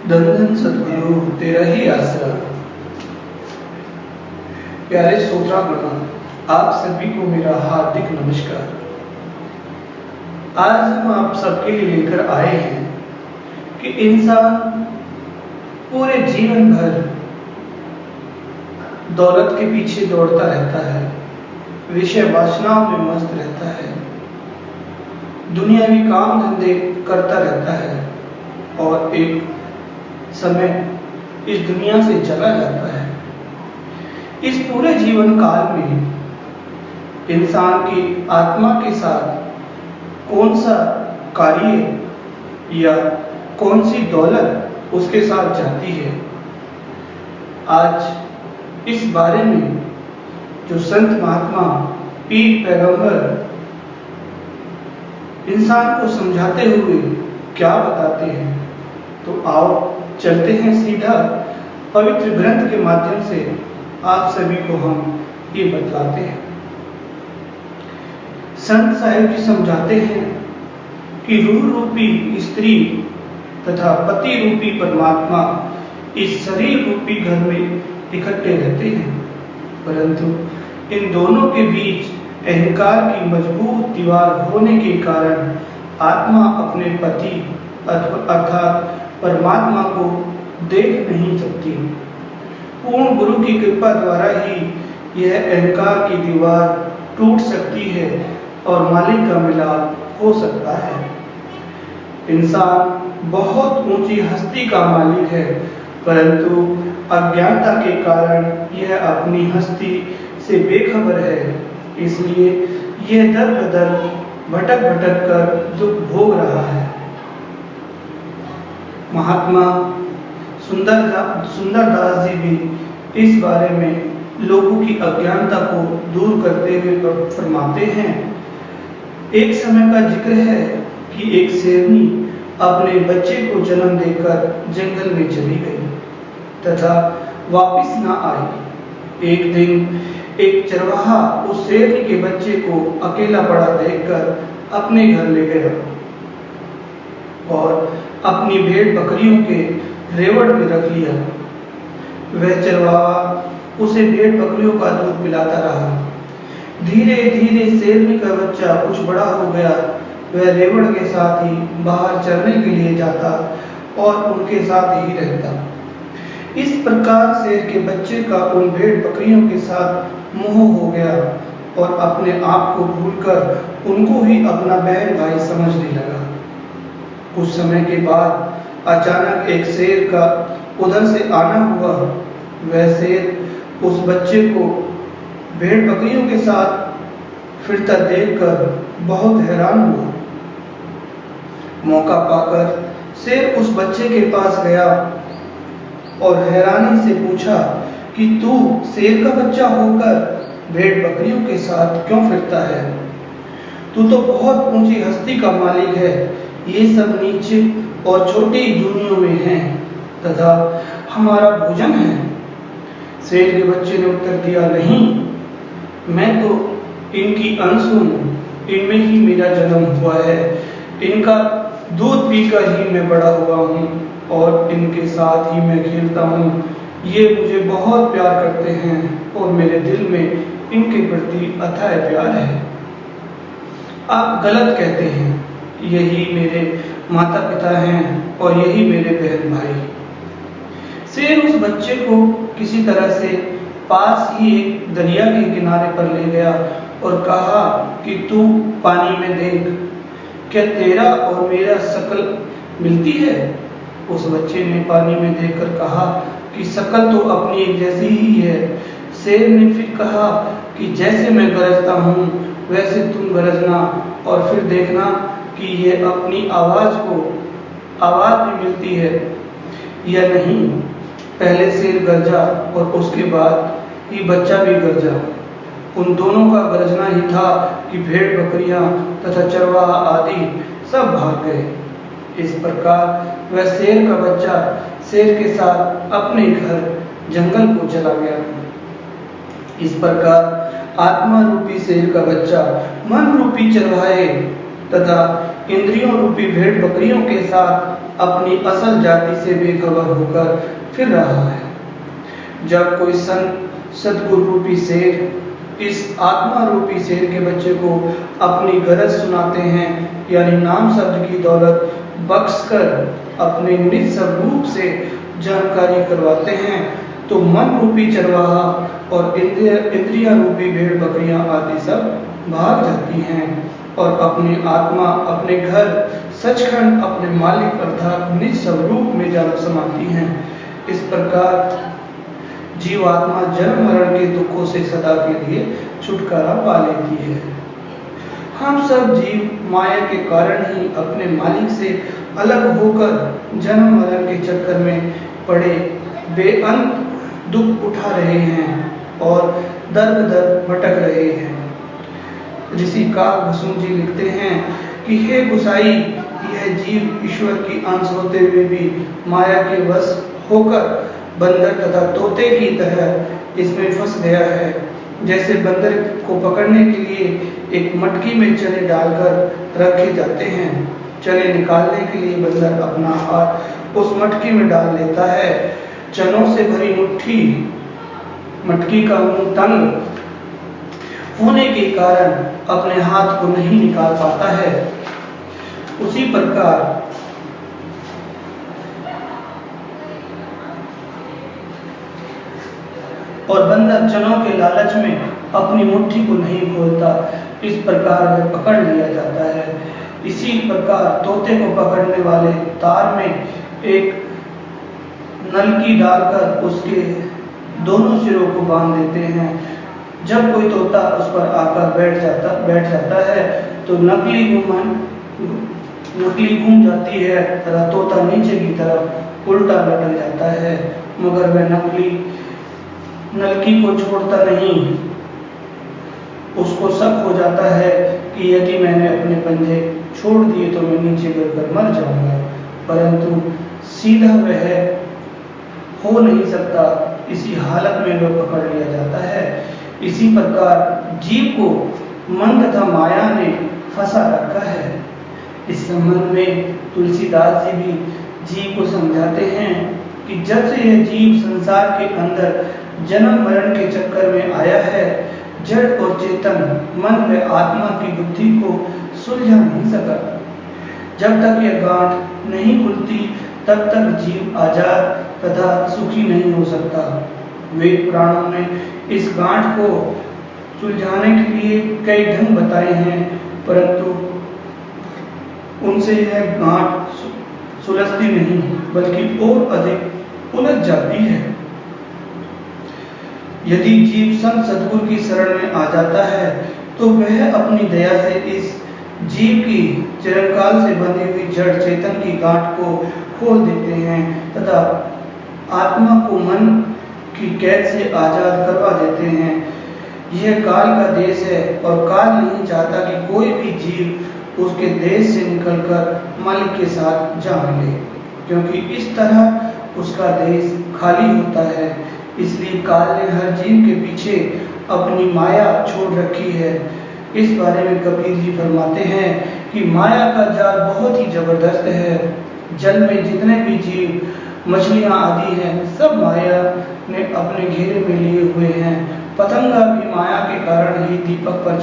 धन धन सद्गुरु तेरा ही आसरा। प्यारे श्रोतागण, आप सभी को मेरा हार्दिक नमस्कार। आज हम आप सबके लिए लेकर आए हैं कि इंसान पूरे जीवन भर दौलत के पीछे दौड़ता रहता है, विषय वासनाओं में मस्त रहता है, दुनियावी काम धंधे करता रहता है और एक समय इस दुनिया से चला जाता है। इस पूरे जीवन काल में इंसान की आत्मा के साथ कौन सा कार्य या कौन सी दौलत उसके साथ जाती है, आज इस बारे में जो संत महात्मा पीर पैगंबर इंसान को समझाते हुए क्या बताते हैं, तो आओ चलते हैं सीधा पवित्र ग्रंथ के माध्यम से आप सभी को हम ये बतलाते हैं। संत साहिब जी समझाते हैं कि रूह रूपी स्त्री तथा पति रूपी परमात्मा इस शरीर रूपी घर में इकट्ठे रहते हैं, परंतु इन दोनों के बीच अहंकार की मजबूत दीवार होने के कारण आत्मा अपने पति अर्थात परमात्मा को देख नहीं सकती। पूर्ण गुरु की कृपा द्वारा ही यह अहंकार की दीवार टूट सकती है और मालिक का मिलाप हो सकता है। इंसान बहुत ऊंची हस्ती का मालिक है, परंतु अज्ञानता के कारण यह अपनी हस्ती से बेखबर है, इसलिए यह दर बदर भटक भटक कर दुख भोग रहा है। महात्मा सुंदरदास जी भी इस बारे में लोगों की अज्ञानता को दूर करते हुए फरमाते हैं। एक समय का जिक्र है कि एक शेरनी अपने बच्चे को जन्म देकर जंगल में चली गई तथा वापस न आई। एक दिन एक चरवाहा उस शेरनी के बच्चे को अकेला पड़ा देखकर अपने घर ले गया और अपनी भेड़ बकरियों के रेवड़ में रख लिया। वह चरवाहा उसे भेड़ बकरियों का दूध पिलाता रहा। धीरे धीरे शेरनी का बच्चा कुछ बड़ा हो गया। वह रेवड़ के साथ ही बाहर चरने के लिए जाता और उनके साथ ही रहता। इस प्रकार शेर के बच्चे का उन भेड़ बकरियों के साथ मोह हो गया और अपने आप को भूलकर उनको ही अपना बहन भाई समझने लगा। कुछ समय के बाद अचानक एक शेर का उधर से आना हुआ। वह शेर उस बच्चे को भेड़ बकरियों के साथ फिरता देखकर बहुत हैरान हुआ। मौका पाकर शेर उस बच्चे के पास गया और हैरानी से पूछा कि तू शेर का बच्चा होकर भेड़ बकरियों के साथ क्यों फिरता है? तू तो बहुत ऊंची हस्ती का मालिक है, ये सब नीचे और छोटी जूनियों में हैं तथा हमारा भोजन है। शेर के बच्चे ने उत्तर दिया, नहीं, मैं तो इनकी अंश हूँ, इनमें ही मेरा जन्म हुआ है, इनका दूध पीकर ही मैं बड़ा हुआ हूँ और इनके साथ ही मैं खेलता हूँ। ये मुझे बहुत प्यार करते हैं और मेरे दिल में इनके प्रति अथाह प्यार है। आप गलत कहते हैं, यही मेरे माता पिता हैं और यही मेरे बहन भाई। शेर उस बच्चे को किसी तरह से पास ही एक दरिया के किनारे पर ले गया और कहा कि तू पानी में देख, क्या तेरा और मेरा शक्ल मिलती है? उस बच्चे ने पानी में देखकर कहा कि शक्ल तो अपनी एक जैसी ही है। शेर ने फिर कहा कि जैसे मैं गरजता हूँ वैसे तुम गरजना और फिर देखना कि यह अपनी आवाज भी मिलती है या नहीं। पहले शेर गरजा और उसके बाद ही बच्चा भी गरजा। उन दोनों का गरजना ही था कि भेड़ बकरियां तथा चरवाहा आदि सब भाग गए। इस प्रकार वह शेर का बच्चा शेर के साथ अपने घर जंगल को चला गया। इस प्रकार आत्मा रूपी शेर का बच्चा मन रूपी चरवाहे तथा इंद्रियों रूपी भेड़ बकरियों के साथ अपनी असल जाति से बेखबर होकर फिर रहा है। जब कोई सद्गुरु रूपी शेर इस आत्मा रूपी शेर के बच्चे को अपनी गरज सुनाते हैं, यानी नाम शब्द की दौलत बख्शकर अपने निज स्वरूप से जानकारी करवाते हैं, तो मन रूपी चरवाहा और इंद्रिया रूपी भेड़ बकरियां आदि सब भाग जाती हैं और अपनी आत्मा अपने घर सचखंड अपने मालिक अर्थात निज स्वरूप में जा समाती हैं। इस प्रकार जीवात्मा जन्म मरण के दुखों से सदा के लिए छुटकारा पा लेती है। हम सब जीव माया के कारण ही अपने मालिक से अलग होकर जन्म मरण के चक्कर में पड़े बेअंत दुख उठा रहे हैं और दर दर भटक रहे हैं। ऋषि काकभसून जी लिखते हैं कि हे गुसाई, यह जीव ईश्वर की अंश होते हुए भी माया के वश होकर बंदर तथा तोते की तरह इसमें फंस गया है। जैसे बंदर को पकड़ने के लिए एक मटकी में चने डालकर रखे जाते हैं, चने निकालने के लिए बंदर अपना हाथ उस मटकी में डाल लेता है। चनों से भरी मुट्ठी मटकी का मुंह तंग होने के कारण अपने हाथ को नहीं निकाल पाता है। उसी प्रकार और बंदर चनों के लालच में अपनी मुट्ठी को नहीं खोलता, इस प्रकार वह पकड़ लिया जाता है। इसी प्रकार तोते को पकड़ने वाले तार में एक नलकी डालकर उसके दोनों सिरों को बांध देते हैं। जब कोई तोता उस पर आकर बैठ जाता है तो नकली घूम जाती है तथा तोता नीचे की तरफ उल्टा लटक जाता है, मगर वह नलकी को छोड़ता नहीं। उसको शक हो जाता है कि यदि मैंने अपने पंजे छोड़ दिए तो मैं नीचे गिरकर मर जाऊंगा, परंतु सीधा वह हो नहीं सकता। इसी हालत में वह पकड़ लिया जाता है। इसी प्रकार जीव को मन तथा माया ने फंसा रखा है। इस संबंध में तुलसीदास जी भी जीव को समझाते हैं कि जब से यह जीव संसार के अंदर जन्म मरण के चक्कर में आया है, जड़ और चेतन मन व आत्मा की बुद्धि को सुलझा नहीं सका। जब तक यह गांठ नहीं खुलती तब तक जीव आजाद तथा सुखी नहीं हो सकता। वेद पुराणों में इस गांठ को सुलझाने के लिए कई ढंग बताए हैं, परंतु उनसे यह गांठ सुलझती नहीं बल्कि और अधिक उलझ जाती है। यदि जीव संत सद्गुरु की शरण में आ जाता है तो वह अपनी दया से इस जीव की चिरकाल से बंधी हुई जड़ चेतन की गांठ को खोल देते हैं तथा आत्मा को मन की कैद से आजाद करवा देते हैं। यह काल का देश है और काल नहीं चाहता कि कोई भी जीव उसके देश से निकलकर मालिक के साथ जा मिले, क्योंकि इस तरह उसका देश खाली होता है। इसलिए काल ने हर जीव के पीछे अपनी माया छोड़ रखी है। इस बारे में कबीर जी फरमाते हैं कि माया का जाल बहुत ही जबरदस्त है। जल में जितने भी जीव मछलियां आदि हैं, सब माया ने अपने घेरे में लिए हुए हैं। पतंगा भी माया के कारण ही दीपक पर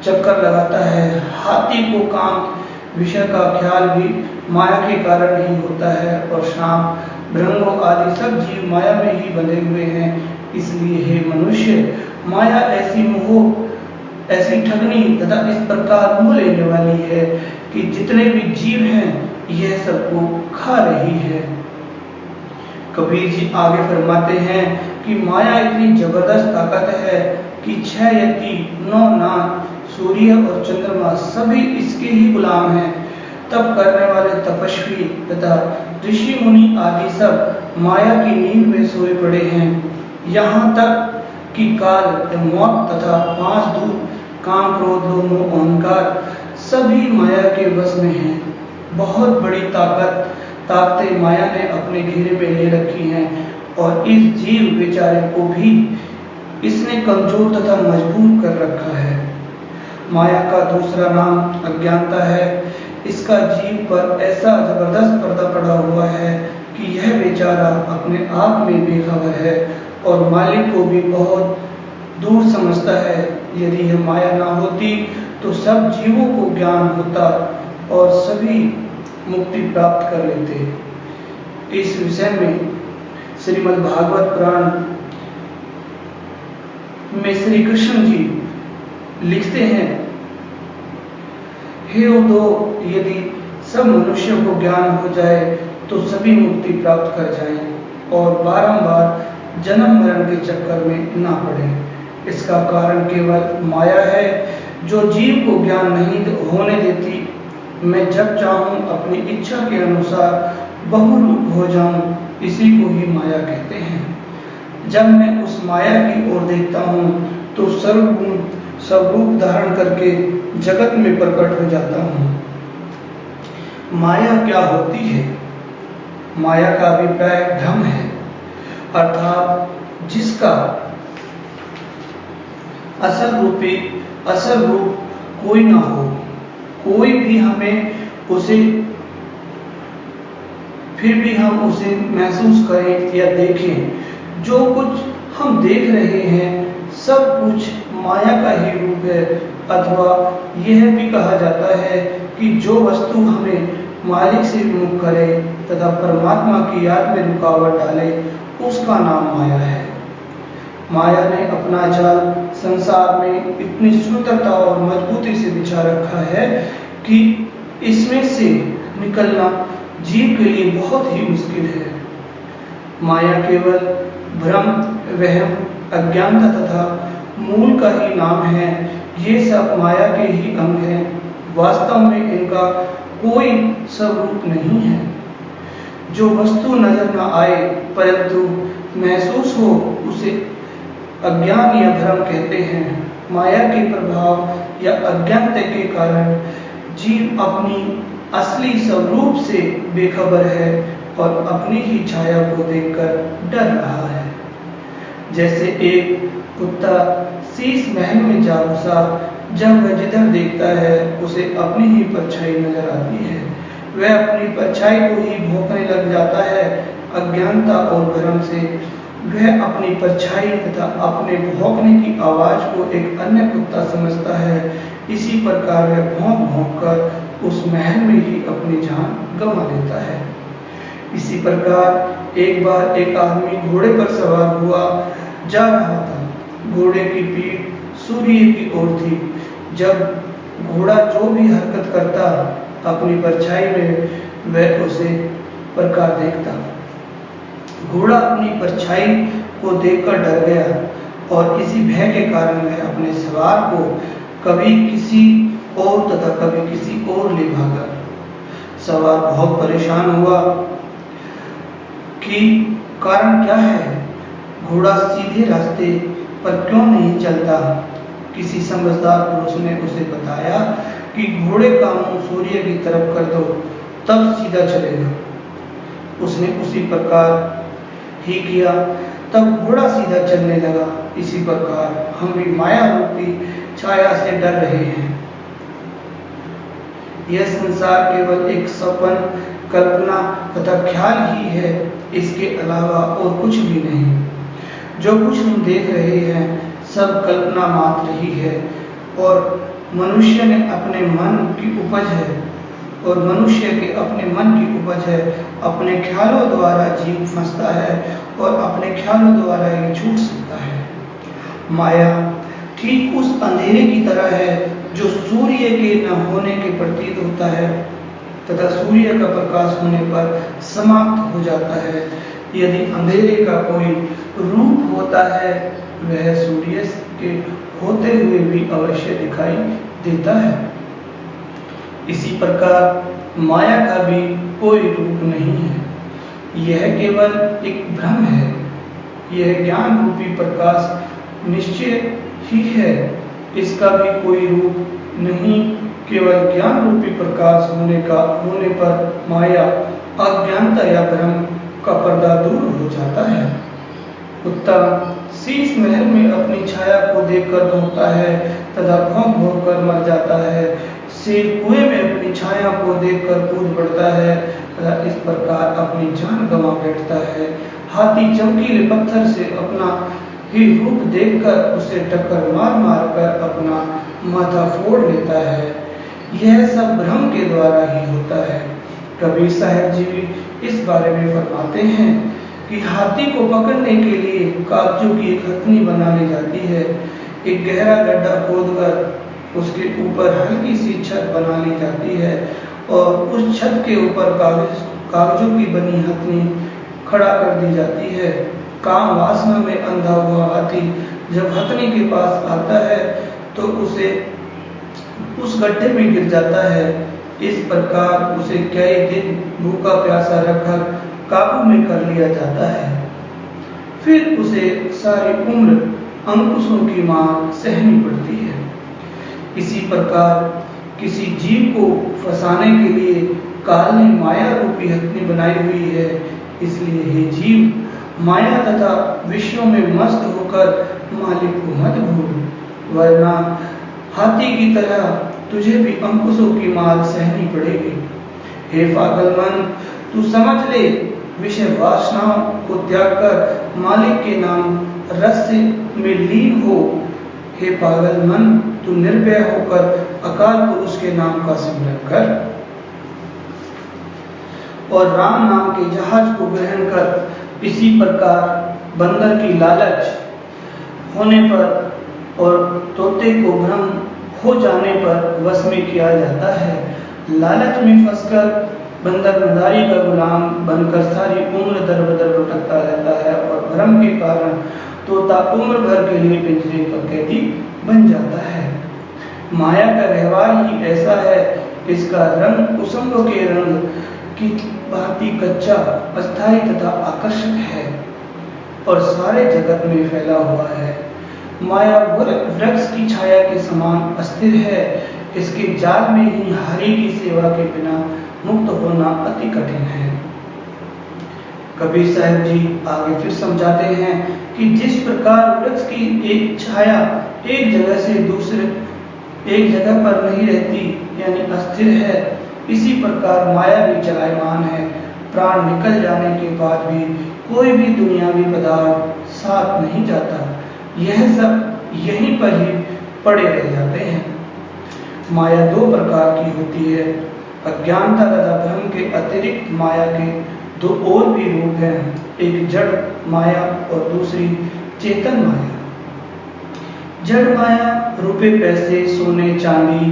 चक्कर लगाता है। हाथी को काम विषय का ख्याल भी माया के कारण ही होता है और सांप भृंगों आदि सब जीव माया में ही बंधे हुए हैं। इसलिए हे मनुष्य, माया ऐसी ठगनी तथा इस प्रकार मुँह लेने वाली है कि जितने भी जीव हैं यह सबको खा रही है। कबीर जी आगे फरमाते हैं कि माया इतनी जबरदस्त ताकत है कि 6 यति 9 नाग सूर्य और चंद्रमा सभी इसके ही गुलाम हैं। तप करने वाले तपस्वी तथा ऋषि मुनि आदि सब माया की नींद में सोए पड़े हैं। यहाँ तक कि काल मौत तथा 5 दूत काम क्रोध लोभ मोह अहंकार सभी माया के वश में हैं। बहुत बड़ी ताकतें माया ने अपने घेरे में ले रखी हैं और इस जीव बेचारे को भी इसने कमजोर तथा मजबूर कर रखा है। माया का दूसरा नाम अज्ञानता है। इसका जीव पर ऐसा जबरदस्त पर्दा पड़ा हुआ है कि यह बेचारा अपने आप में बेखबर है और मालिक को भी बहुत दूर समझता है। यदि यह माया ना होती तो सब जीवों को ज्ञान होता और सभी मुक्ति प्राप्त कर लेते। इस विषय में श्रीमद् भागवत पुराण में श्री कृष्ण जी लिखते हैं, हे उद्धव, यदि सब मनुष्यों को ज्ञान हो जाए तो सभी मुक्ति प्राप्त कर जाएं और बारंबार जन्म मरण के चक्कर में ना पड़े। इसका कारण केवल माया है जो जीव को ज्ञान नहीं होने देती। मैं जब चाहूं अपनी इच्छा के अनुसार बहुरूप हो जाऊं, इसी को ही माया कहते हैं। जब मैं उस माया की ओर देखता हूं तो सर्वगुण स्वरूप धारण करके जगत में प्रकट हो जाता हूं। माया क्या होती है? माया का अभिप्राय भ्रम है, अर्थात जिसका असल रूप कोई ना हो, कोई भी हमें उसे फिर भी हम उसे महसूस करें या देखें। जो कुछ हम देख रहे हैं सब कुछ माया का ही रूप है, अथवा यह भी कहा जाता है कि जो वस्तु हमें मालिक से विमुख करे तथा परमात्मा की याद में रुकावट डाले, उसका नाम माया है। माया ने अपना जाल संसार में इतनी शुद्धता और मजबूती से बिछा रखा है कि इसमें से निकलना जीव के लिए बहुत ही मुश्किल है। माया केवल भ्रम, वहम, अज्ञानता तथा मूल का ही नाम है। ये सब माया के ही अंग हैं। वास्तव में इनका कोई स्वरूप नहीं है। जो वस्तु नजर न आए परंतु महसूस हो, उसे अज्ञान या भ्रम कहते हैं। माया के प्रभाव या अज्ञानता के कारण जीव अपनी असली स्वरूप से बेखबर है और अपनी ही छाया को देखकर डर रहा है। जैसे एक कुत्ता शीश महल में जा घुसा, जब वह जिधर देखता है उसे अपनी ही परछाई नजर आती है। वह अपनी परछाई को ही भौंकने लग जाता है। अज्ञानता और भ्रम से वह अपनी परछाई तथा अपने भौंकने की आवाज को एक अन्य कुत्ता समझता है। इसी प्रकार वह भौंक भौंक कर उस महल में ही अपनी जान गंवा देता है। इसी प्रकार एक बार एक आदमी घोड़े पर सवार हुआ जा रहा था। घोड़े की पीठ सूर्य की ओर थी। जब घोड़ा जो भी हरकत करता, अपनी परछाई में वह उसे प्रकार देखता। घोड़ा अपनी परछाई को देखकर डर गया और इसी भय के कारण वह अपने सवार को कभी किसी और तथा कभी किसी और ले भागा। सवार बहुत परेशान हुआ कि कारण क्या है, घोड़ा सीधे रास्ते पर क्यों नहीं चलता। किसी समझदार पुरुष ने उसे बताया कि घोड़े का मुंह सूर्य की तरफ कर दो, तब सीधा चलेगा। उसने उसी प्रकार ही किया, तब घोड़ा सीधा चलने लगा। इसी प्रकार हम भी माया रूपी छाया से डर रहे हैं। यह संसार केवल एक सपन, कल्पना तथा ख्याल ही है, इसके अलावा और कुछ भी नहीं। जो कुछ हम देख रहे हैं सब कल्पना मात्र ही है और मनुष्य ने अपने मन की उपज है और मनुष्य के अपने मन की उपज है। अपने ख्यालों द्वारा जीव फंसता है और अपने ख्यालों द्वारा ही छूट सकता है। माया ठीक उस अंधेरे की तरह है जो सूर्य के न होने के प्रतीत होता है तथा सूर्य का प्रकाश होने पर समाप्त हो जाता है। यदि अंधेरे का कोई रूप होता है, वह सूर्य के होते हुए भी अवश्य दिखाई देता है। इसी प्रकार माया का भी कोई रूप नहीं है। यह केवल एक भ्रम है। यह ज्ञान रूपी प्रकाश निश्चय ही है। इसका भी कोई रूप नहीं। केवल ज्ञान रूपी प्रकाश होने पर माया, अज्ञानता या भ्रम का पर्दा दूर हो जाता है। कुत्ता शीश महल में अपनी छाया को देखकर भौंकता है तथा भौंक भौंक कर मर जाता है। शेर कुएं में अपनी अपनी छाया को देखकर कूद पड़ता है तथा इस प्रकार अपनी जान गंवा बैठता है। हाथी चमकीले पत्थर से अपना ही रूप देखकर उसे टक्कर मार मार कर अपना माथा फोड़ लेता है। यह सब भ्रम के द्वारा ही होता है। कबीर साहब जी भी इस बारे में फरमाते हैं कि हाथी को पकड़ने के लिए कागजों की एक हथनी बना ली जाती है। एक गहरा गड्ढा खोदकर उसके ऊपर हल्की सी छत बना ली जाती है और उस छत के ऊपर कागजों की बनी हथनी खड़ा कर दी जाती है। काम वासना में अंधा हुआ हाथी जब हथनी के पास आता है तो उसे उस गड्ढे में गिर जाता है। इस प्रकार उसे कई दिन भूखा प्यासा रखकर काबू में कर लिया जाता है। फिर उसे सारी उम्र अंकुशों की मार सहनी पड़ती है। इसी प्रकार किसी जीव को फंसाने के लिए काल ने माया रूपी हथनी बनाई हुई है। इसलिए हे जीव, माया तथा विषयों में मस्त होकर मालिक को मत भूल, वरना हाथी की तरह तुझे भी अंकुशों की मार सहनी पड़ेगी। हे पागल मन, तू समझ ले, विषय वासनाओं को त्याग कर मालिक के नाम रस में लीन हो। हे पागल मन, तू निर्भय होकर अकाल पुरुष के नाम का सिमरन कर और राम नाम के जहाज को ग्रहण कर। इसी प्रकार बंदर की लालच होने पर और तोते को भ्रम हो जाने पर वश में किया जाता है। लालच में फंसकर बंदर मदारी का गुलाम बनकर सारी उम्र दर बदर भटकता रहता है और भ्रम के कारण तोता उम्र भर के लिए पिंजरे का कैदी बन जाता है। माया का व्यवहार ही ऐसा है। इसका रंग कुसुम के रंग की भांति कच्चा, अस्थायी तथा आकर्षक है और सारे जगत में फैला हुआ है। माया वृक्ष की छाया के समान अस्थिर है। इसके जाल में ही हरि की सेवा के बिना मुक्त होना अति कठिन है। कबीर साहब जी आगे फिर समझाते हैं कि जिस प्रकार वृक्ष की एक छाया एक जगह से दूसरे एक जगह पर नहीं रहती यानी अस्थिर है, इसी प्रकार माया भी चलायमान है। प्राण निकल जाने के बाद भी कोई भी दुनियावी पदार्थ साथ नहीं जाता। यह सब यहीं पर ही पड़े रह जाते हैं। माया दो प्रकार की होती है। अज्ञानता तथा भ्रम के अतिरिक्त माया के दो और भी रूप हैं, एक जड़ माया और दूसरी चेतन माया। जड़ माया रुपए पैसे, सोने चांदी,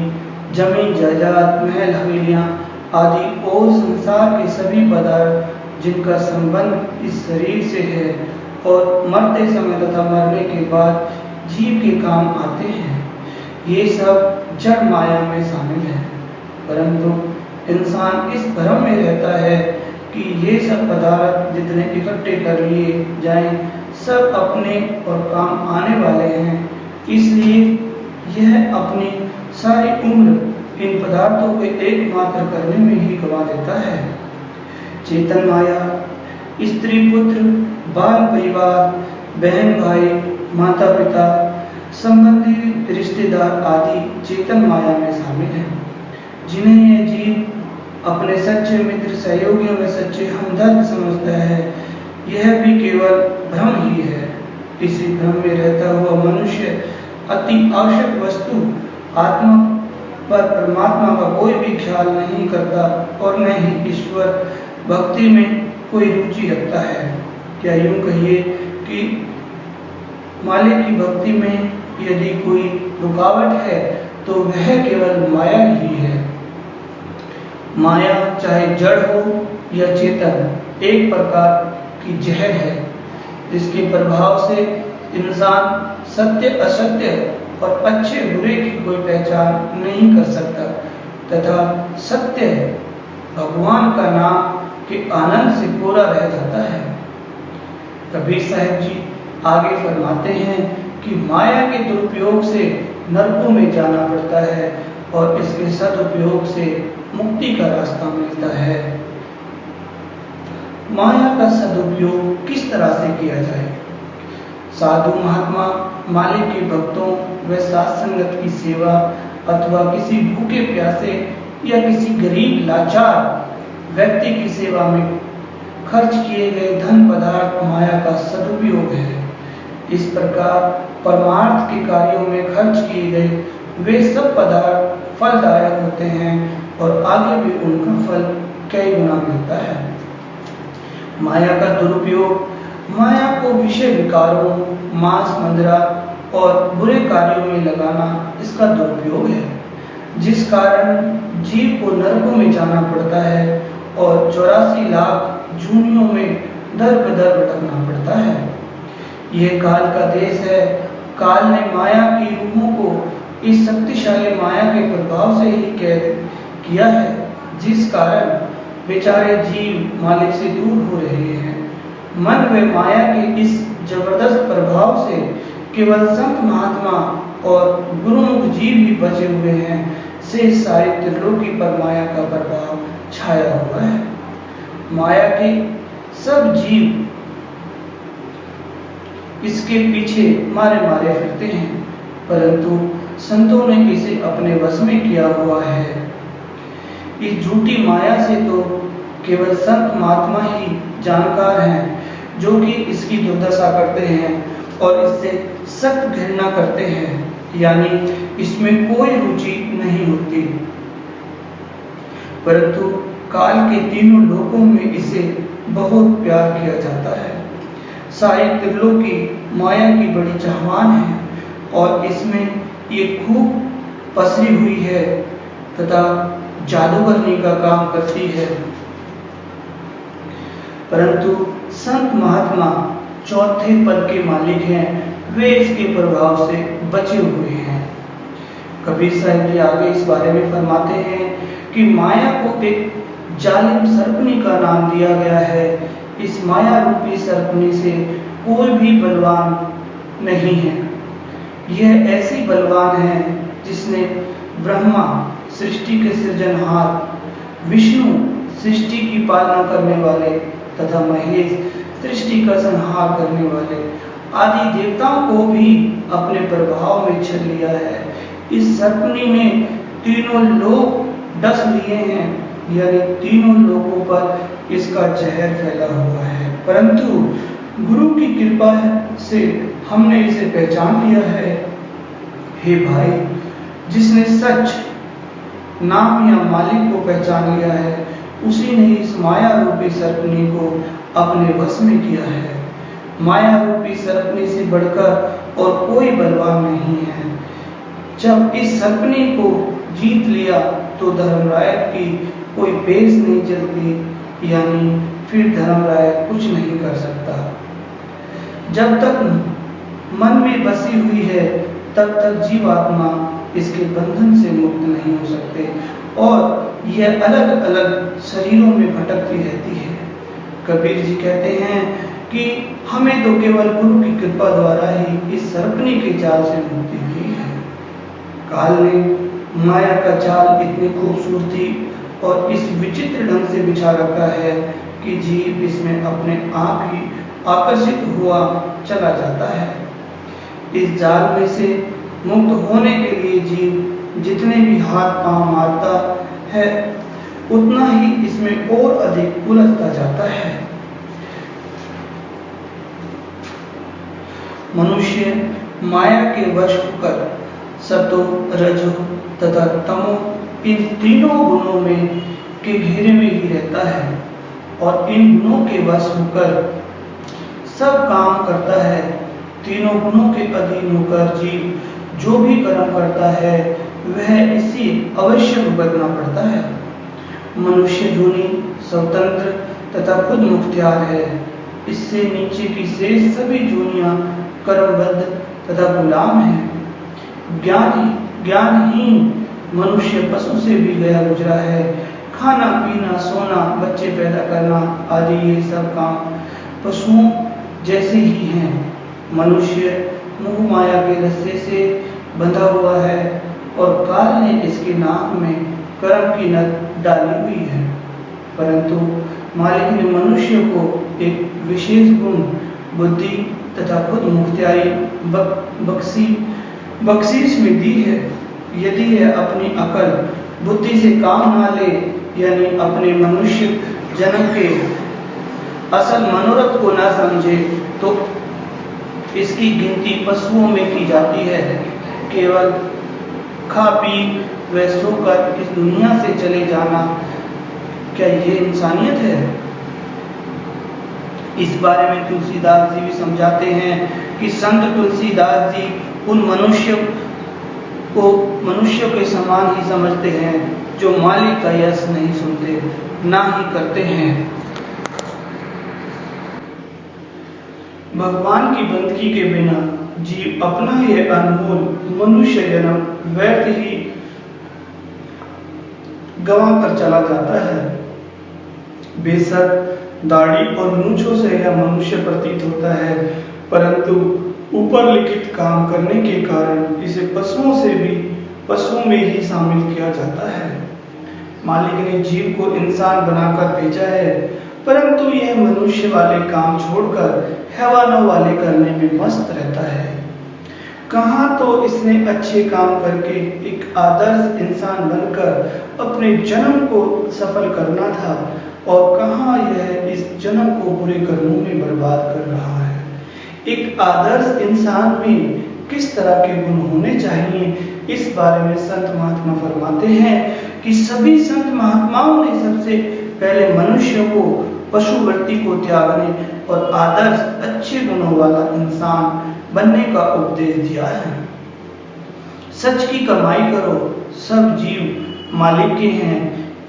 जमीन जायदाद, महल हवेलियां आदि और संसार के सभी पदार्थ जिनका संबंध इस शरीर से है और मरते समय तथा मरने के बाद जीव के काम आते हैं, ये सब जड़ माया में शामिल है। परंतु इंसान इस भ्रम में रहता है कि ये सब पदार्थ जितने इकट्ठे कर लिए जाएं सब अपने और काम आने वाले हैं, इसलिए यह अपनी सारी उम्र इन पदार्थों को एकमात्र करने में ही गवा देता है। चेतन माया स्त्री पुत्र, बाल परिवार, बहन भाई, माता पिता, संबंधी रिश्तेदार आदि चेतन माया में शामिल हैं, जिन्हें यह जीव अपने सच्चे मित्र सहयोगियों में सच्चे हमदर्द समझता है। यह भी केवल भ्रम ही है। इसी भ्रम में रहता हुआ मनुष्य अति आवश्यक वस्तु आत्मा पर परमात्मा का कोई भी ख्याल नहीं करता और न ही ईश्वर भक्ति में कोई रुचि रखता है। क्या यूं कहिए कि मालिक की भक्ति में यदि कोई रुकावट है तो वह केवल माया ही है। माया चाहे जड़ हो या चेतन, एक प्रकार की जहर है जिसके प्रभाव से इंसान सत्य असत्य और अच्छे बुरे की कोई पहचान नहीं कर सकता तथा सत्य भगवान का नाम के आनंद से पूरा रह जाता है। कबीर साहब जी आगे फरमाते हैं कि माया के दुरुपयोग से नरकों में जाना पड़ता है और इसके सदुपयोग से मुक्ति का रास्ता मिलता है। माया का सदुपयोग किस तरह से किया जाए? साधु महात्मा मालिक के भक्तों व साथ संगत की सेवा अथवा किसी भूखे प्यासे या किसी गरीब लाचार व्यक्ति की सेवा में खर्च किए गए धन पदार्थ माया का सदुपयोग है। इस प्रकार परमार्थ के कार्यों में खर्च किए गए वे सब पदार्थ फलदायक होते हैं और आगे भी उनका फल कई गुना मिलता है। माया का दुरुपयोग माया को विषय विकारों, मांस मंदिरा और बुरे कार्यों में लगाना इसका दुरुपयोग है, जिस कारण जीव को नरकों में जाना पड़ता है और 84 लाख जूनियों में दर बदर भटकना पड़ता है। यह काल का देश है। काल ने माया की रूहों को इस शक्तिशाली माया के प्रभाव से ही कैद किया है, जिस कारण बेचारे जीव मालिक से दूर हो रहे हैं। मन व माया के इस जबरदस्त प्रभाव से केवल संत महात्मा और गुरुमुख जीव ही बचे हुए हैं। से सारे त्रिलोकी पर माया का प्रभाव छाया हुआ है। माया के सब जीव इसके पीछे मारे मारे फिरते हैं, परंतु संतों ने इसे अपने वश में किया हुआ है। इस झूठी माया से तो केवल संत महात्मा ही जानकार हैं, जो कि इसकी दुर्दशा करते हैं और इससे सख्त घृणा करते हैं, यानी इसमें कोई रुचि नहीं होती। परंतु काल के तीनों लोकों में इसे बहुत प्यार किया जाता है। सारी त्रिलोकी माया की बड़ी चाहवान है और इसमें ये खूब पसरी हुई है तथा जादू करने का काम करती है। परंतु संत महात्मा चौथे पद के मालिक हैं, वे इसके प्रभाव से बचे हुए हैं। कबीर साहब जी आगे इस बारे में फरमाते हैं कि माया को एक जालिम सर्पनी का नाम दिया गया है। इस माया रूपी सर्पनी से कोई भी बलवान नहीं है। यह ऐसी बलवान है जिसने ब्रह्मा सृष्टि के सृजनहार, विष्णु सृष्टि की पालना करने वाले तथा महेश सृष्टि का संहार करने वाले आदि देवताओं को भी अपने प्रभाव में छल लिया है। इस सर्पनी ने तीनों लोक डस लिए हैं, यानी तीनों लोकों पर इसका जहर फैला हुआ है। परंतु गुरु की कृपा से हमने इसे पहचान लिया है। हे भाई, जिसने सच नाम या मालिक को पहचान लिया है, उसी ने इस माया रूपी सर्पनी को अपने वश में किया है। माया रूपी सर्पनी से बढ़कर और कोई बलवान नहीं है। जब इस सर्पनी को जीत लिया तो धर्मराय की कोई पेश नहीं चलती, यानी फिर धर्मराय कुछ नहीं कर सकता। जब तक मन में बसी हुई है तब तक जीवात्मा इसके बंधन से मुक्त नहीं हो सकते और यह अलग अलग शरीरों में भटकती रहती है। कबीर जी कहते हैं कि हमें तो केवल गुरु की कृपा द्वारा ही इस सर्पनी के जाल से मुक्ति हुई है। काल ने माया का जाल इतनी खूबसूरती और इस विचित्र ढंग से बिछा रखा है कि जीव इसमें अपने आप ही आकर्षित हुआ चला जाता है। इस जाल में से मुक्त होने के लिए जीव जितने भी हाथ पांव मारता है, उतना ही इसमें और अधिक उलझता जाता है। मनुष्य माया के वश होकर सतो, रजो तथा तमो इन तीनों गुणों में के घेरे में ही रहता है और इन गुणों के वश होकर सब काम करता है। तीनों गुणों के अधीन होकर जीव जो भी कर्म करता है वह इसी अवश्य भुगतना पड़ता है। मनुष्य जूनी स्वतंत्र तथा खुद मुख्तियार है। इससे नीचे की शेष सभी जूनियां कर्मबद्ध तथा गुलाम हैं। ज्ञानहीन मनुष्य पशु से भी गया गुजरा है। खाना पीना, सोना, बच्चे पैदा करना आदि ये सब काम पशुओं जैसे ही हैं। मनुष्य मोह माया के रस्से से बंधा हुआ है और काल ने इसके नाक में कर्म की नथ डाली हुई है। परंतु मालिक ने मनुष्य को एक विशेष गुण, बुद्धि तथा खुद मुख्तियारी बख्शीश में दी है। यदि यह अपनी अकल बुद्धि से काम ना ले, यानी अपने मनुष्य जन्म के असल मनोरथ को ना समझे, तो इसकी गिनती पशुओं में की जाती है। केवल खा पी व सोकर इस दुनिया से चले जाना, क्या ये इंसानियत है? इस बारे में तुलसीदास जी भी समझाते हैं कि संत तुलसीदास जी उन मनुष्यों के समान ही समझते हैं जो मालिक का यश नहीं सुनते, ना ही करते हैं। भगवान की बंदगी के बिना जीव अपना यह अनमोल मनुष्य जन्म व्यर्थ ही गंवा कर चला जाता है। बेशक दाढ़ी और मूंछों से यह मनुष्य प्रतीत होता है, परंतु ऊपर लिखित काम करने के कारण इसे पशुओं में ही शामिल किया जाता है। मालिक ने जीव को इंसान बनाकर भेजा है, परंतु यह मनुष्य वाले काम छोड़कर हैवानों वाले करने में मस्त रहता है। कहाँ तो इसने अच्छे काम करके एक आदर्श इंसान बनकर अपने जन्म को सफल करना था, और कहाँ यह इस जन्म को बुरे कर्मों में बर्बाद कर रहा है। एक आदर्श इंसान में किस तरह के गुण होने चाहिए, इस बारे में संत महात्मा फरमाते हैं कि सभी संत महात्माओं ने सबसे पहले मनुष्य को पशुवृत्ति को त्यागने और आदर्श अच्छे गुणों वाला इंसान बनने का उपदेश दिया है। सच की कमाई करो, सब जीव मालिक के हैं,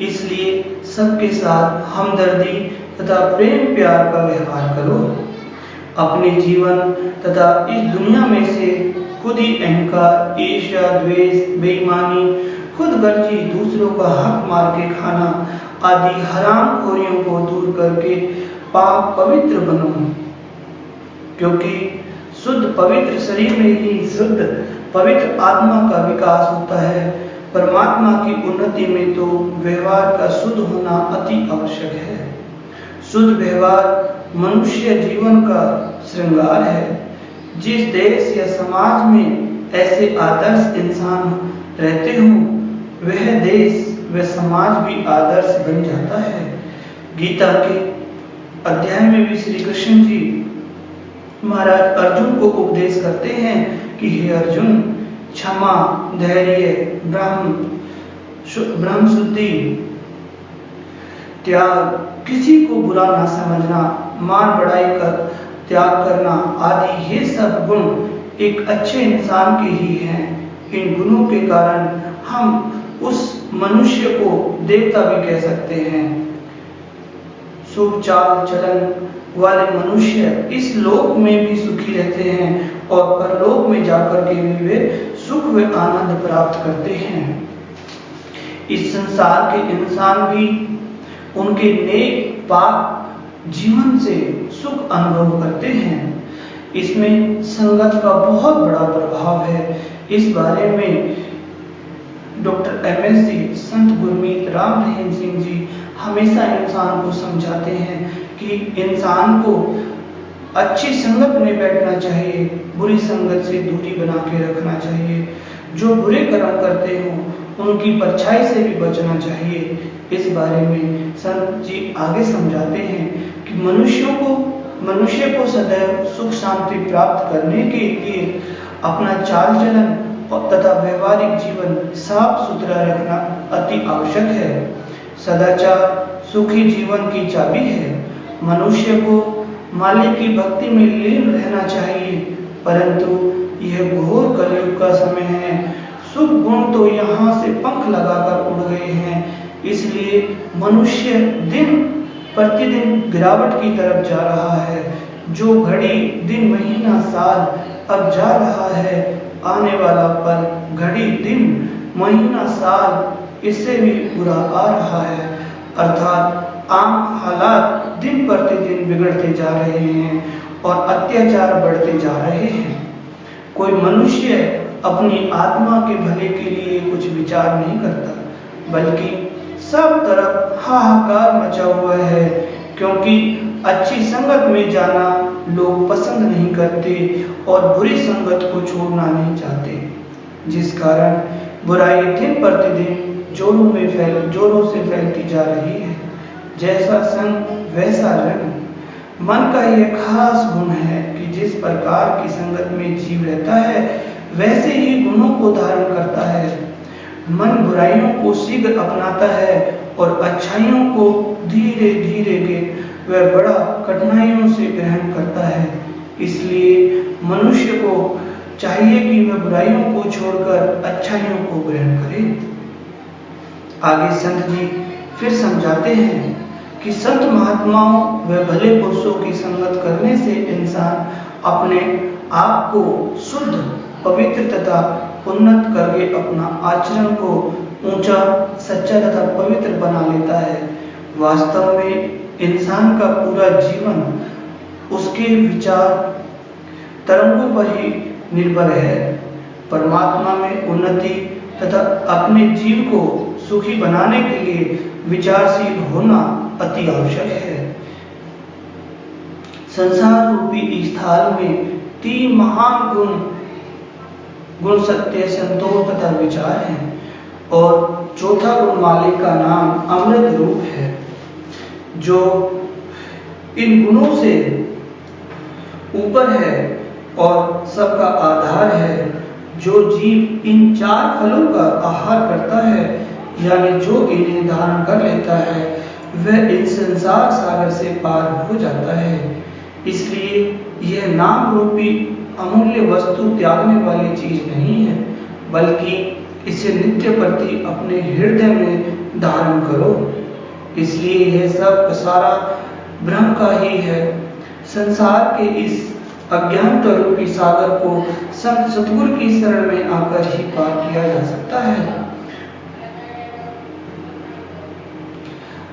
इसलिए सबके साथ हमदर्दी तथा प्रेम प्यार का व्यवहार करो। अपने जीवन तथा इस दुनिया में से खुद ही अहंकार, ईर्ष्या, द्वेष, बेईमानी, खुदगर्जी, दूसरों का हक मार के खाना आदि हराम खोरियों को दूर करके पाक पवित्र बनो, क्योंकि शुद्ध पवित्र शरीर में ही शुद्ध पवित्र आत्मा का विकास होता है। परमात्मा की उन्नति में तो व्यवहार का शुद्ध होना अति आवश्यक है। शुद्ध व्यवहार मनुष्य जीवन का श्रृंगार है। जिस देश या समाज में ऐसे आदर्श इंसान रहते हो, वह देश व समाज भी आदर्श बन जाता है। गीता के अध्याय में भी श्री कृष्ण जी महाराज अर्जुन को उपदेश करते हैं कि हे अर्जुन, क्षमा, धैर्य, ब्रह्म शुद्धि, त्याग, किसी को बुरा ना समझना, मान बढ़ाई कर त्याग करना आदि ये सब गुण एक अच्छे इंसान के ही हैं। इन गुणों के कारण हम उस मनुष्य को देवता भी कह सकते हैं। शुभ चाल चलन वाले मनुष्य इस लोक में भी सुखी रहते हैं और परलोक में जाकर के भी वे सुख व आनंद प्राप्त करते हैं। इस संसार के इंसान भी उनके नेक पाक जीवन से सुख अनुभव करते हैं। इसमें संगत का बहुत बड़ा प्रभाव है। इस बारे में डॉक्टर MSc संत गुरमीत राम रहीम सिंह जी हमेशा इंसान को समझाते हैं कि इंसान को अच्छी संगत में बैठना चाहिए, बुरी संगत से दूरी बना के रखना चाहिए। जो बुरे कर्म करते हो उनकी परछाई से भी बचना चाहिए। इस बारे में संत जी आगे समझाते हैं कि मनुष्य को सदैव सुख शांति प्राप्त करने के लिए अपना चाल चलन तथा व्यवहारिक जीवन साफ सुथरा रखना अति आवश्यक है। सदाचार सुखी जीवन की चाबी है। मनुष्य को मालिक की भक्ति में लीन रहना चाहिए, परंतु यह घोर कलयुग का समय है। शुभ गुण तो यहाँ से पंख लगाकर उड़ गए हैं, इसलिए मनुष्य दिन प्रतिदिन गिरावट की तरफ जा रहा है। जो घड़ी दिन महीना साल अब जा रहा है, आने वाला पल घड़ी दिन महीना साल इससे भी बुरा आ रहा है। अर्थात आम हालात दिन प्रतिदिन बिगड़ते जा रहे हैं और अत्याचार बढ़ते जा रहे हैं। कोई मनुष्य अपनी आत्मा के भले के लिए कुछ विचार नहीं करता, बल्कि सब तरफ हाहाकार मचा हुआ है, क्योंकि अच्छी संगत में जाना लोग पसंद नहीं करते और बुरी संगत को छोड़ना नहीं चाहते, जिस कारण बुराई दिन प्रतिदिन जोरों से फैलती जा रही है। जैसा संग वैसा रंग। मन का यह खास गुण है कि जिस प्रकार की संगत में जीव रहता है वैसे ही गुणों को धारण करता है। मन बुराइयों को शीघ्र अपनाता है और अच्छाइयों को धीरे धीरे के वह बड़ा कठिनाइयों से ग्रहण करता है। इसलिए मनुष्य को चाहिए कि वह बुराइयों को छोड़कर अच्छाइयों को ग्रहण करे। आगे संत जी फिर समझाते हैं कि संत महात्माओं व भले पुरुषों की संगत करने से इंसान अपने आप को शुद्ध, पवित्र तथा उन्नत करके अपना आचरण को ऊंचा, सच्चा तथा पवित्र बना लेता है। वास्तव में इंसान का पूरा जीवन उसके विचार तरंगों पर ही निर्भर है। परमात्मा में उन्नति तथा अपने जीव को सुखी बनाने के लिए विचारशील होना अति आवश्यक है। संसार रूपी इस थाल में 3 महान गुण सत्य, संतोष तथा विचार हैं और चौथा गुण मालिक का नाम अमृत रूप है, जो इन गुणों से ऊपर है और सबका आधार है। जो जीव इन 4 फलों का आहार करता है, यानी जो इन्हें धारण कर लेता है, वह इस संसार सागर से पार हो जाता है। इसलिए यह नाम रूपी अमूल्य वस्तु त्यागने वाली चीज नहीं है, बल्कि इसे नित्य प्रति अपने हृदय में धारण करो। इसलिए यह सब सारा ब्रह्म का ही है। संसार के इस अज्ञान रूपी सागर को संत सतगुरु की शरण में आकर ही पार किया जा सकता है।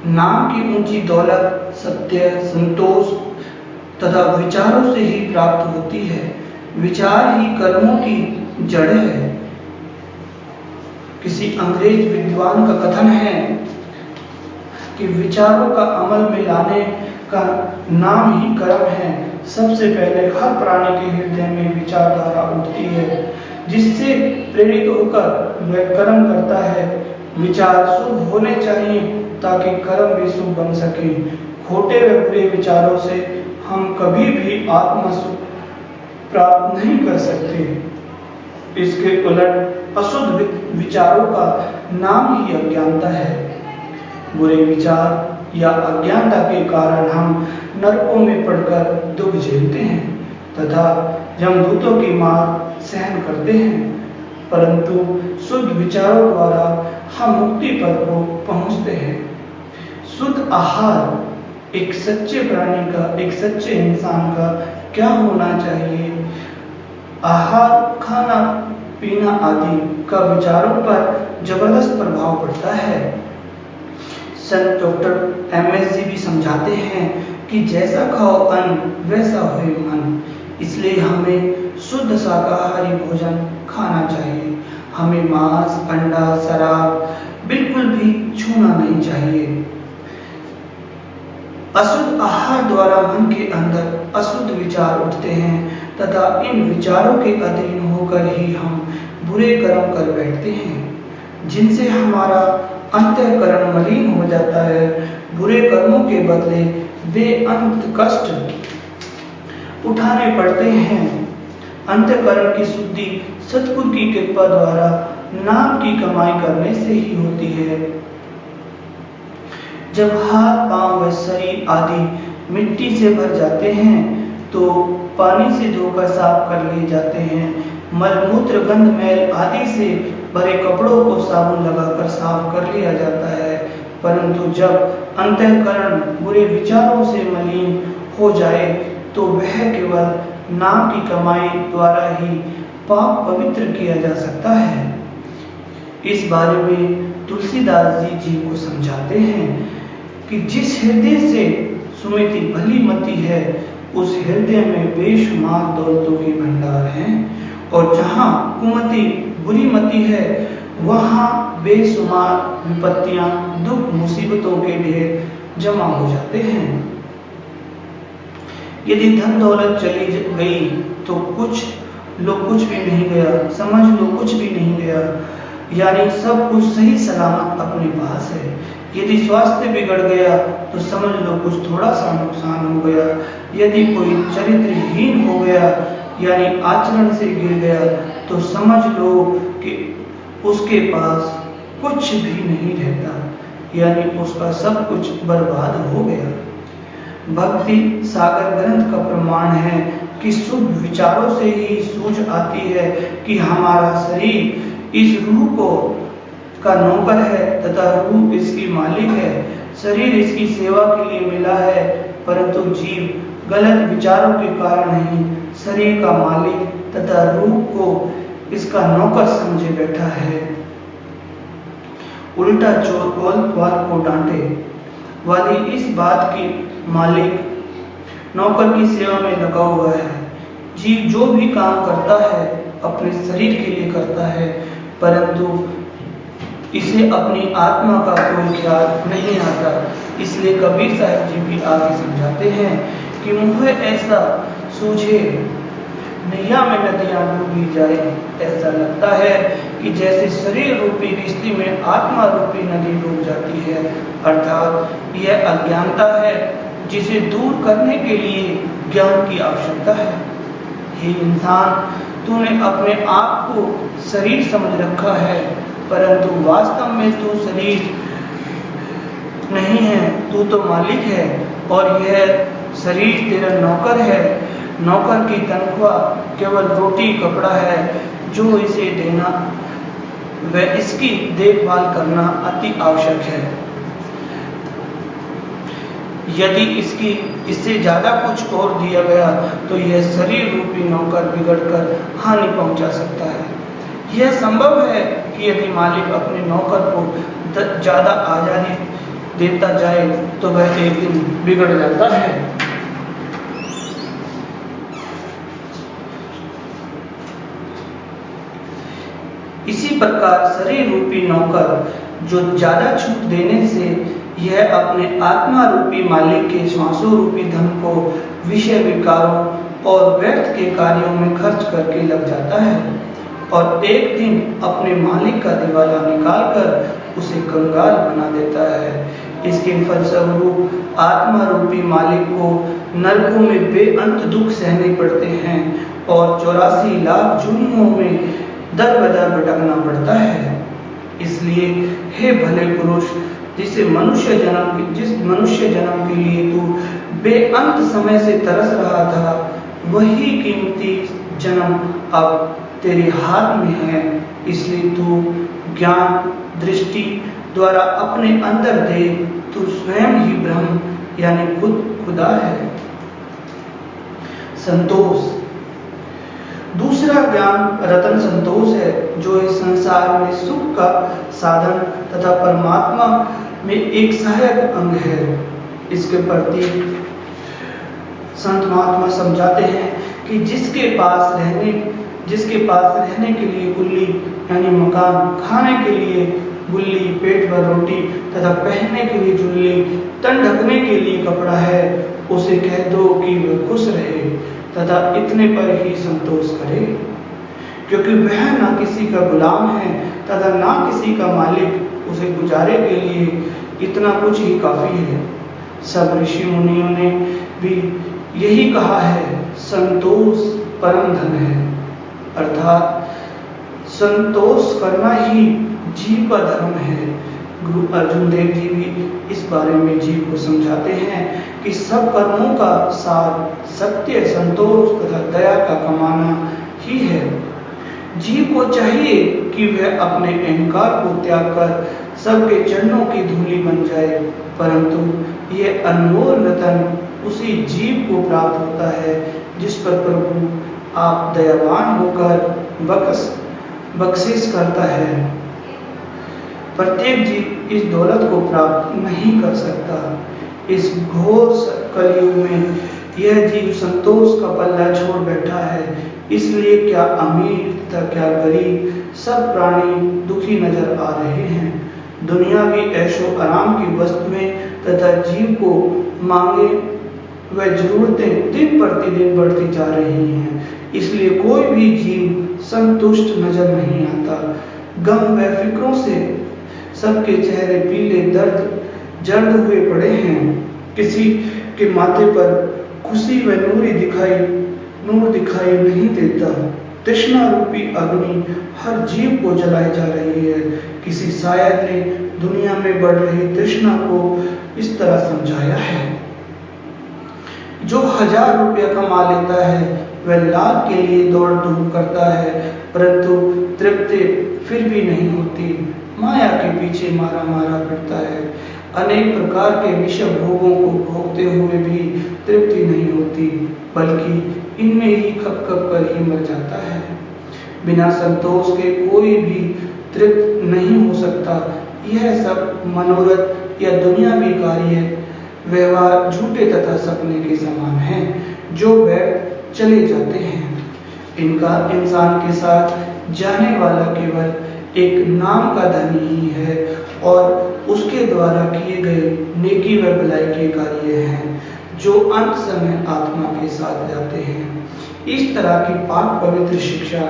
नाम की ऊंची दौलत सत्य, संतोष तथा विचारों से ही प्राप्त होती है। विचार ही कर्मों की जड़ है। किसी अंग्रेज विद्वान का कथन है कि विचारों का अमल में लाने का नाम ही कर्म है। सबसे पहले हर प्राणी के हृदय में विचारधारा उठती है, जिससे प्रेरित होकर वह कर्म करता है। विचार शुभ होने चाहिए ताकि कर्म भी शुभ बन सके। खोटे व बुरे विचारों से हम कभी भी आत्म सुख प्राप्त नहीं कर सकते। इसके उलट अशुद्ध विचारों का नाम ही अज्ञानता है। बुरे विचार या अज्ञानता के कारण हम नरकों में पड़कर दुख झेलते हैं तथा यमदूतों की मार सहन करते हैं, परंतु शुद्ध विचारों द्वारा हम मुक्ति पद को पहुंचते हैं। शुद्ध आहार एक सच्चे प्राणी का, एक सच्चे इंसान का क्या होना चाहिए? आहार, खाना पीना आदि का विचारों पर जबरदस्त प्रभाव पड़ता है। संत डॉक्टर MS जी भी समझाते हैं कि जैसा खाओ अन्न वैसा होए मन। इसलिए हमें शुद्ध शाकाहारी भोजन खाना चाहिए। हमें मांस, अंडा, शराब बिल्कुल भी छूना नहीं चाहिए। अशुद्ध आहार द्वारा मन के अंदर अशुद्ध विचार उठते हैं तथा इन विचारों के अधीन होकर ही हम बुरे कर्म कर बैठते हैं, जिनसे हमारा अंतःकरण मलिन हो जाता है। बुरे कर्मों के बदले बेअंत कष्ट उठाने पड़ते हैं। अंतःकरण की शुद्धि सतगुरु की कृपा द्वारा नाम की कमाई करने से ही होती है। जब हाथ, पांव व शरीर आदि मिट्टी से भर जाते हैं तो पानी से धोकर साफ कर लिए जाते हैं। मलमूत्र, गंध, मैल आदि से भरे कपड़ों को साबुन लगाकर साफ कर लिया जाता है, परंतु जब अंतःकरण बुरे विचारों से मलिन हो जाए तो वह केवल नाम की कमाई द्वारा ही पाप पवित्र किया जा सकता है। इस बारे में तुलसीदास जी को समझाते हैं कि जिस हृदय से सुमिति भली मति है, उस हृदय में बेशुमार दौलतों के भंडार हैं, और जहाँ कुमति बुरी मति है वहाँ बेशुमार विपत्तियां, दुख, मुसीबतों के ढेर जमा हो जाते हैं। यदि धन दौलत चली गई तो कुछ भी नहीं गया, समझ लो कुछ भी नहीं गया। यानी सब कुछ सही सलामत अपने पास है। यदि स्वास्थ्य बिगड़ गया तो समझ लो कुछ थोड़ा सा नुकसान हो गया। यदि कोई चरित्रहीन हो गया यानी आचरण से गिर गया तो समझ लो कि उसके पास कुछ भी नहीं रहता, यानी उसका सब कुछ बर्बाद हो गया। भक्ति सागर ग्रंथ का प्रमाण है कि शुभ विचारों से ही सूझ आती है कि हमारा शरीर इस रूह को का नौकर है तथा रूह इसकी मालिक है। शरीर इसकी सेवा के लिए मिला है, परंतु जीव गलत विचारों के कारण ही शरीर का मालिक तथा रूह को इसका नौकर समझे बैठा है। उल्टा चोर ग्वाल को डांटे वाली इस बात की मालिक नौकर की सेवा में लगा हुआ है। जीव जो भी काम करता है अपने शरीर के लिए करता है, परंतु इसे अपनी आत्मा का कोई ख्याल नहीं आता। इसलिए कबीर साहब जी भी आगे समझाते हैं कि मुझे ऐसा सूझे नैया में नदियां डूबी जाए, ऐसा लगता है कि जैसे शरीर रूपी किश्ती में आत्मा रूपी नदी डूब जाती है। अर्थात यह अज्ञानता है जिसे दूर करने के लिए ज्ञान की आवश्यकता है। हे इंसान, तूने अपने आप को शरीर समझ रखा है, परंतु वास्तव में तू शरीर नहीं है, तू तो मालिक है और यह शरीर तेरा नौकर है। नौकर की तनख्वाह केवल रोटी कपड़ा है जो इसे देना व इसकी देखभाल करना अति आवश्यक है। यदि इससे ज्यादा कुछ और दिया गया तो यह शरीर रूपी नौकर बिगड़कर हानि पहुंचा सकता है। यह संभव है कि यदि मालिक अपने नौकर को ज्यादा आजादी देता जाए तो वह एक दिन बिगड़ जाता है। इसी प्रकार शरीर रूपी नौकर जो ज्यादा छूट देने से यह अपने आत्मा रूपी मालिक के श्वासों रूपी धन को विषय विकारों और व्यर्थ के कार्यों में खर्च करके लग जाता है और एक दिन अपने मालिक का दिवाला निकालकर उसे कंगाल बना देता है। इसके फलस्वरूप आत्मा रूपी मालिक को नरकों में बेअंत दुख सहने पड़ते हैं और 84 लाख जुर्मों में दर बदर भटकना पड़ता है। इसलिए हे भले पुरुष, जिस मनुष्य जन्म के लिए तू बेअंत समय से तरस रहा था, वही कीमती जन्म अब तेरे हाथ में है। इसलिए तू ज्ञान दृष्टि द्वारा अपने अंदर देख, तू स्वयं ही ब्रह्म यानी खुदा है। संतोष। दूसरा ज्ञान रतन संतोष है, जो इस संसार में सुख का साधन तथा परमात्मा में एक सहायक अंग है। इसके प्रति संत महात्मा समझाते हैं कि जिसके पास रहने के लिए गुल्ली यानी मकान, खाने के लिए गुल्ली, पेट भर रोटी तथा पहनने के लिए जुल्ली, तन ढकने के लिए कपड़ा है, उसे कह दो कि वह खुश रहे तथा इतने पर ही संतोष करे, क्योंकि वह ना किसी का गुलाम है तथा ना किसी का मालिक। उसे गुजारे के लिए इतना कुछ ही काफी है। सब ऋषि मुनियों ने भी यही कहा है, संतोष परम धन है। अर्थात संतोष करना ही जीव का धर्म है। गुरु अर्जुन देव जी भी इस बारे में जीव को समझाते हैं कि सब कर्मों का सार सत्य, संतोष तथा दया का कमाना ही है। जीव को चाहिए कि वह अपने अहंकार को त्याग कर सबके चरणों की धूली बन जाए, परंतु यह अनमोल रतन उसी जीव को प्राप्त होता है जिस पर प्रभु आप दयावान होकर बख्शिश करता है। प्रत्येक जीव इस दौलत को प्राप्त नहीं कर सकता। इस घोर कलयुग में यह जीव संतोष का पल्ला छोड़ बैठा है। इसलिए क्या अमीर तथा क्या गरीब, सब प्राणी दुखी नजर आ रहे हैं। दुनियावी ऐशो आराम की वस्तुएं तथा जीव को मांगे व जरूरतें दिन प्रतिदिन बढ़ती जा रही हैं। इसलिए कोई भी जीव संतुष्ट नजर नहीं आता। गम व फिक्रों से सबके चेहरे पीले दर्द जर्द हुए पड़े हैं। किसी के माथे पर खुशी व नूर दिखाई नहीं देता। तृष्णा रूपी अग्नि हर जीव को जलाई जा रही है। किसी शायर ने दुनिया में बढ़ रही तृष्णा को इस तरह समझाया है, जो 1000 रुपया कमा लेता है वह लाख के लिए दौड़ धूप करता है, परंतु तृप्ति फिर भी नहीं होती। माया के पीछे मारा मारा फिरता है। अनेक प्रकार के विषय भोगों को भोगते हुए भी तृप्ति नहीं होती, बल्कि इनमें ही खप खप कर ही मर जाता है। बिना संतोष के कोई भी तृप्त नहीं हो सकता। यह सब मनोरथ या दुनियावी कार्य व्यवहार झूठे तथा सपने के समान हैं, जो बैठ चले जाते हैं। इनका इंसान के साथ जाने वाला केवल एक नाम का धनी ही है और उसके द्वारा किए गए नेकी व भलाई के कार्य हैं, जो अंत समय आत्मा के साथ जाते हैं। इस तरह की पाक पवित्र शिक्षा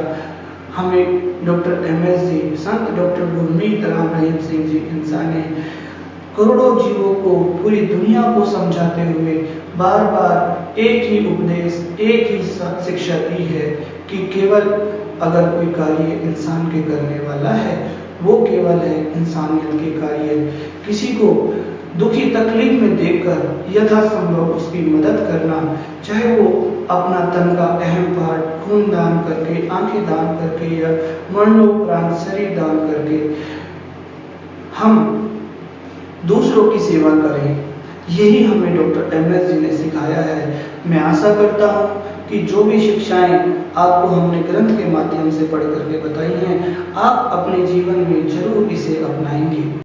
हमें डॉक्टर एमएस जी, संत डॉक्टर गुरमीत राम रहीम सिंह जी इंसान ने करोड़ों जीवों को, पूरी दुनिया को समझाते हुए बार बार एक ही उपदेश, एक ही शिक्षा दी है कि केवल अगर कोई कार्य इंसान के करने वाला है, वो केवल है इंसानियत के कार्य। किसी को दुखी तकलीफ में देखकर यथासंभव उसकी मदद करना, चाहे वो अपना तन का अहम पार्ट खून दान करके, आंखें दान करके या मरणोपरांत शरीर दान करके हम दूसरों की सेवा करें। यही हमें डॉक्टर एमएस जी ने सिखाया है। मैं आशा करता हूँ कि जो भी शिक्षाएं आपको हमने ग्रंथ के माध्यम से पढ़ करके बताई हैं, आप अपने जीवन में जरूर इसे अपनाएंगे।